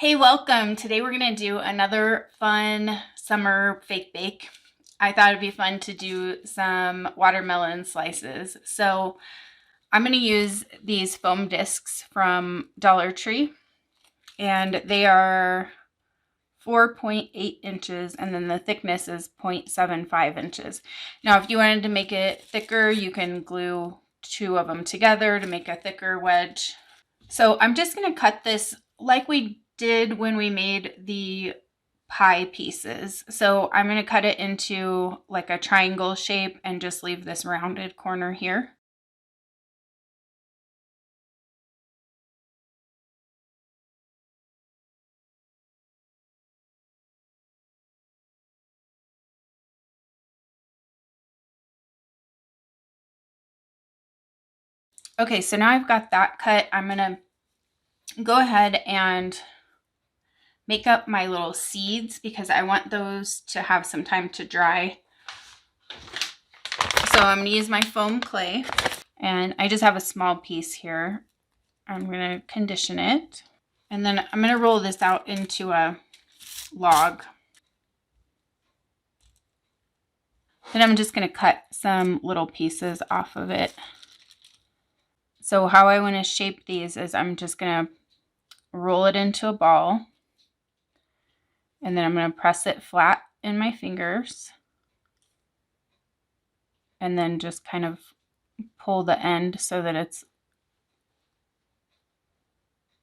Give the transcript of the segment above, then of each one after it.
Hey, welcome. Today we're going to do another fun summer fake bake. I thought it'd be fun to do some watermelon slices. So I'm going to use these foam discs from Dollar Tree, and they are 4.8 inches, and then the thickness is 0.75 inches. Now, if you wanted to make it thicker, you can glue two of them together to make a thicker wedge. So I'm just going to cut this like we did when we made the pie pieces. So I'm going to cut it into like a triangle shape and just leave this rounded corner here. Okay, so now I've got that cut. I'm going to go ahead and make up my little seeds because I want those to have some time to dry. So I'm going to use my foam clay, and I just have a small piece here. I'm going to condition it, and then I'm going to roll this out into a log. Then I'm just going to cut some little pieces off of it. So how I want to shape these is I'm just going to roll it into a ball, and then I'm going to press it flat in my fingers, and then just kind of pull the end so that it's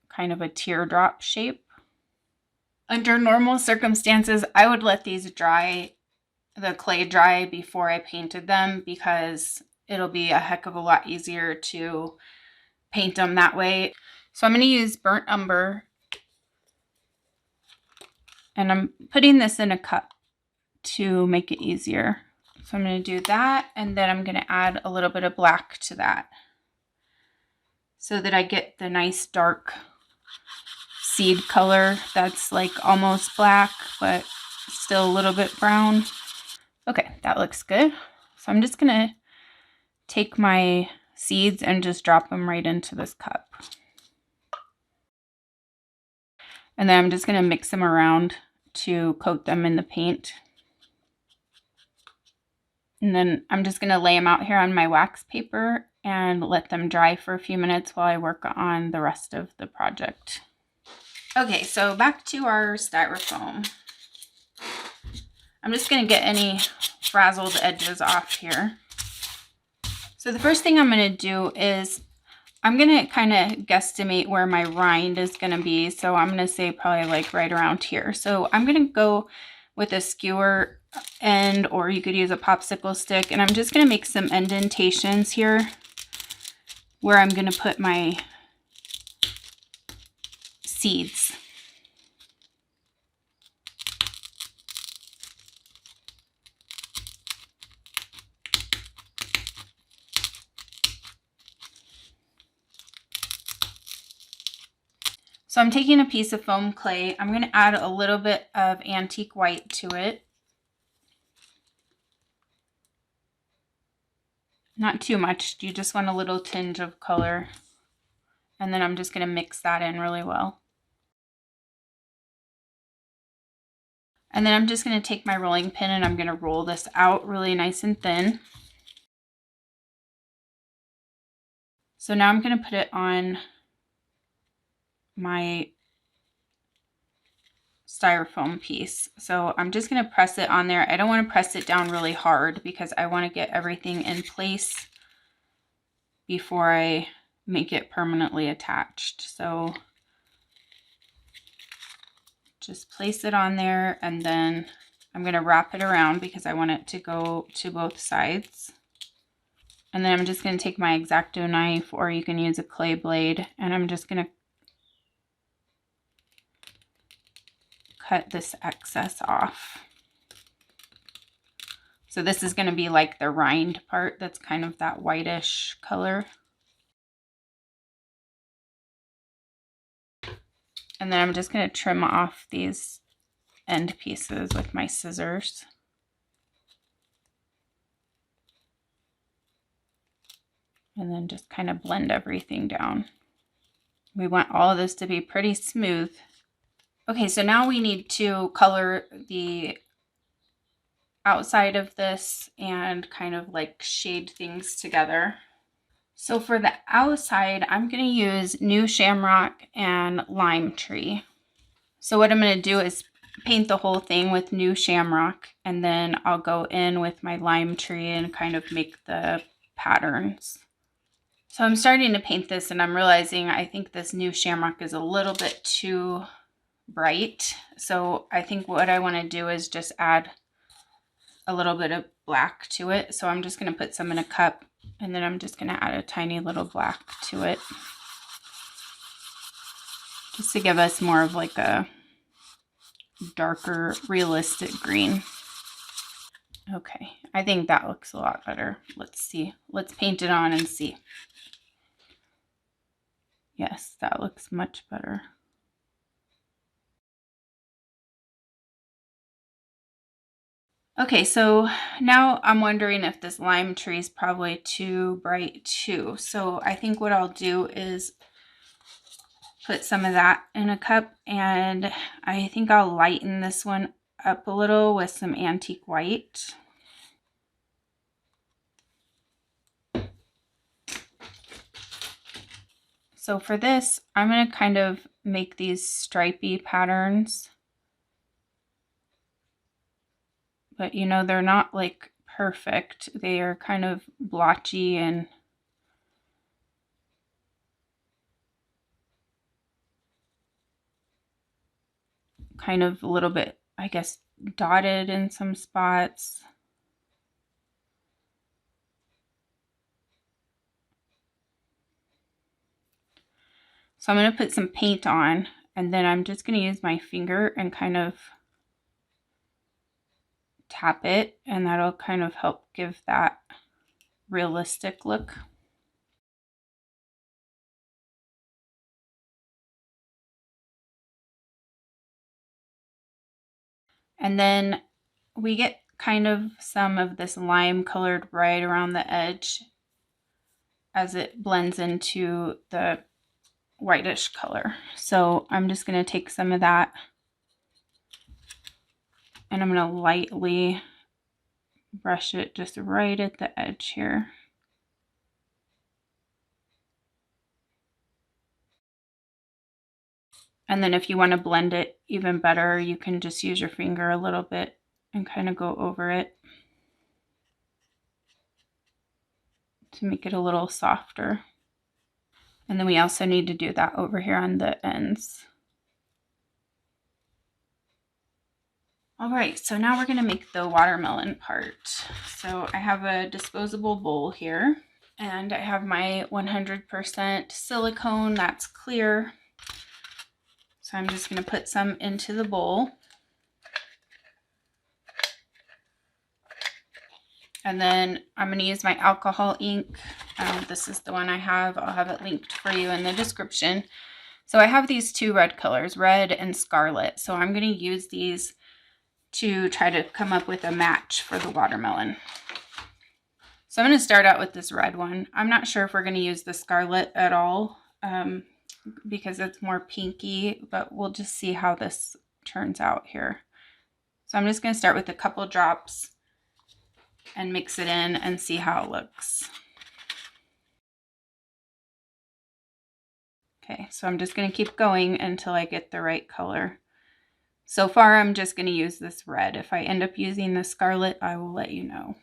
kind of a teardrop shape. Under normal circumstances, I would let these dry, the clay dry, before I painted them, because it'll be a heck of a lot easier to paint them that way. So I'm going to use burnt umber, and I'm putting this in a cup to make it easier. So I'm going to do that, and then I'm going to add a little bit of black to that so that I get the nice dark seed color that's like almost black but still a little bit brown. Okay, that looks good. So I'm just going to take my seeds and just drop them right into this cup. And then I'm just going to mix them around to coat them in the paint. And then I'm just going to lay them out here on my wax paper and let them dry for a few minutes while I work on the rest of the project. Okay, so back to our styrofoam. I'm just going to get any frazzled edges off here. So the first thing I'm going to do is I'm going to kind of guesstimate where my rind is going to be. So I'm going to say probably like right around here. So I'm going to go with a skewer end, or you could use a popsicle stick, and I'm just going to make some indentations here where I'm going to put my seeds. So I'm taking a piece of foam clay. I'm going to add a little bit of antique white to it. Not too much. You just want a little tinge of color. And then I'm just going to mix that in really well. And then I'm just going to take my rolling pin and I'm going to roll this out really nice and thin. So now I'm going to put it on my styrofoam piece. So I'm just going to press it on there. I don't want to press it down really hard because I want to get everything in place before I make it permanently attached. So just place it on there, and then I'm going to wrap it around because I want it to go to both sides. And then I'm just going to take my X-Acto knife, or you can use a clay blade, and I'm just going to cut this excess off. So this is going to be like the rind part that's kind of that whitish color. And then I'm just going to trim off these end pieces with my scissors. And then just kind of blend everything down. We want all of this to be pretty smooth. Okay, so now we need to color the outside of this and kind of like shade things together. So for the outside, I'm going to use New Shamrock and Lime Tree. So what I'm going to do is paint the whole thing with New Shamrock, and then I'll go in with my Lime Tree and kind of make the patterns. So I'm starting to paint this and I'm realizing I think this New Shamrock is a little bit too bright. So I think what I want to do is just add a little bit of black to it. So I'm just going to put some in a cup, and then I'm just going to add a tiny little black to it, just to give us more of like a darker, realistic green. Okay, I think that looks a lot better. Let's see. Let's paint it on and see. Yes, that looks much better. Okay, so now I'm wondering if this Lime Tree is probably too bright too. So I think what I'll do is put some of that in a cup, and I think I'll lighten this one up a little with some antique white. So for this, I'm going to kind of make these stripy patterns. But you know, they're not like perfect. They are kind of blotchy and kind of a little bit, I guess, dotted in some spots. So I'm going to put some paint on, and then I'm just going to use my finger and kind of tap it, and that'll kind of help give that realistic look. And then we get kind of some of this lime colored right around the edge as it blends into the whitish color. So I'm just going to take some of that, and I'm going to lightly brush it just right at the edge here. And then if you want to blend it even better, you can just use your finger a little bit and kind of go over it to make it a little softer. And then we also need to do that over here on the ends. All right, so now we're going to make the watermelon part. So I have a disposable bowl here, and I have my 100% silicone that's clear. So I'm just going to put some into the bowl. And then I'm going to use my alcohol ink. This is the one I have. I'll have it linked for you in the description. So I have these two red colors, red and scarlet. So I'm going to use these to try to come up with a match for the watermelon. So I'm going to start out with this red one. I'm not sure if we're going to use the scarlet at all because it's more pinky, but we'll just see how this turns out here. So I'm just going to start with a couple drops and mix it in and see how it looks. Okay, so I'm just going to keep going until I get the right color. So far, I'm just going to use this red. If I end up using the scarlet, I will let you know.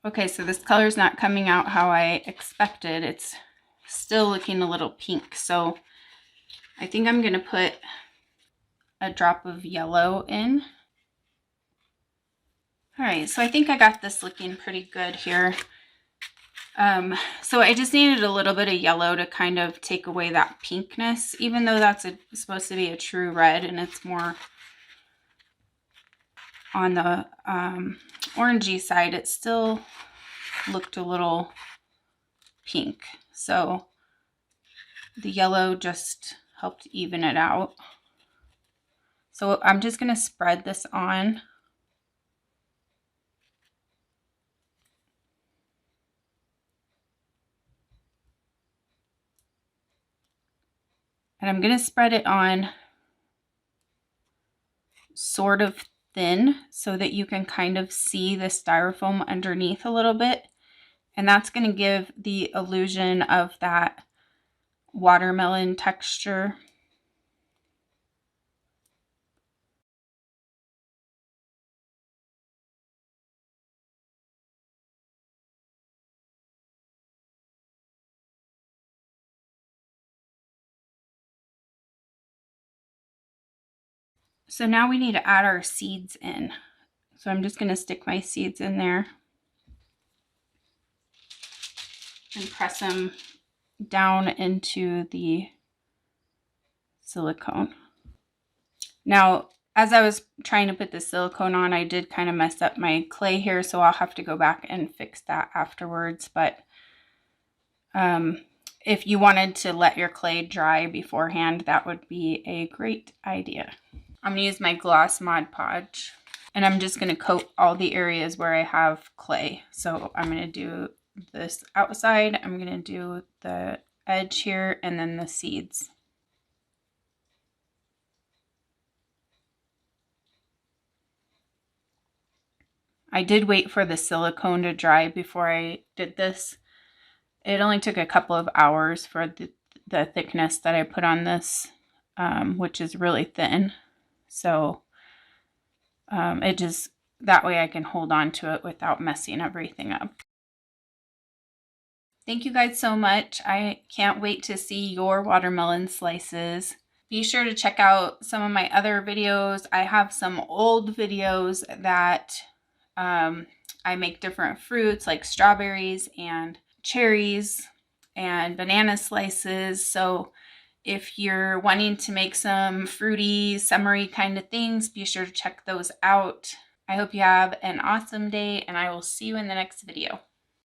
Okay, so this color is not coming out how I expected. It's still looking a little pink. So I think I'm going to put a drop of yellow in. All right, so I think I got this looking pretty good here. So I just needed a little bit of yellow to kind of take away that pinkness, even though that's supposed to be a true red and it's more on the orangey side. It still looked a little pink. So the yellow just helped even it out. So I'm just going to spread this on. And I'm going to spread it on sort of thin so that you can kind of see the styrofoam underneath a little bit. And that's going to give the illusion of that watermelon texture. So now we need to add our seeds in. So I'm just going to stick my seeds in there and press them down into the silicone. Now, as I was trying to put the silicone on, I did kind of mess up my clay here, so I'll have to go back and fix that afterwards. But if you wanted to let your clay dry beforehand, that would be a great idea. I'm going to use my gloss Mod Podge, and I'm just going to coat all the areas where I have clay. So I'm going to do this outside, I'm going to do the edge here, and then the seeds. I did wait for the silicone to dry before I did this. It only took a couple of hours for the thickness that I put on this, which is really thin. So it just, that way I can hold on to it without messing everything up. Thank you guys so much. I can't wait to see your watermelon slices. Be sure to check out some of my other videos. I have some old videos that I make different fruits like strawberries and cherries and banana slices. So if you're wanting to make some fruity, summery kind of things, be sure to check those out. I hope you have an awesome day, and I will see you in the next video.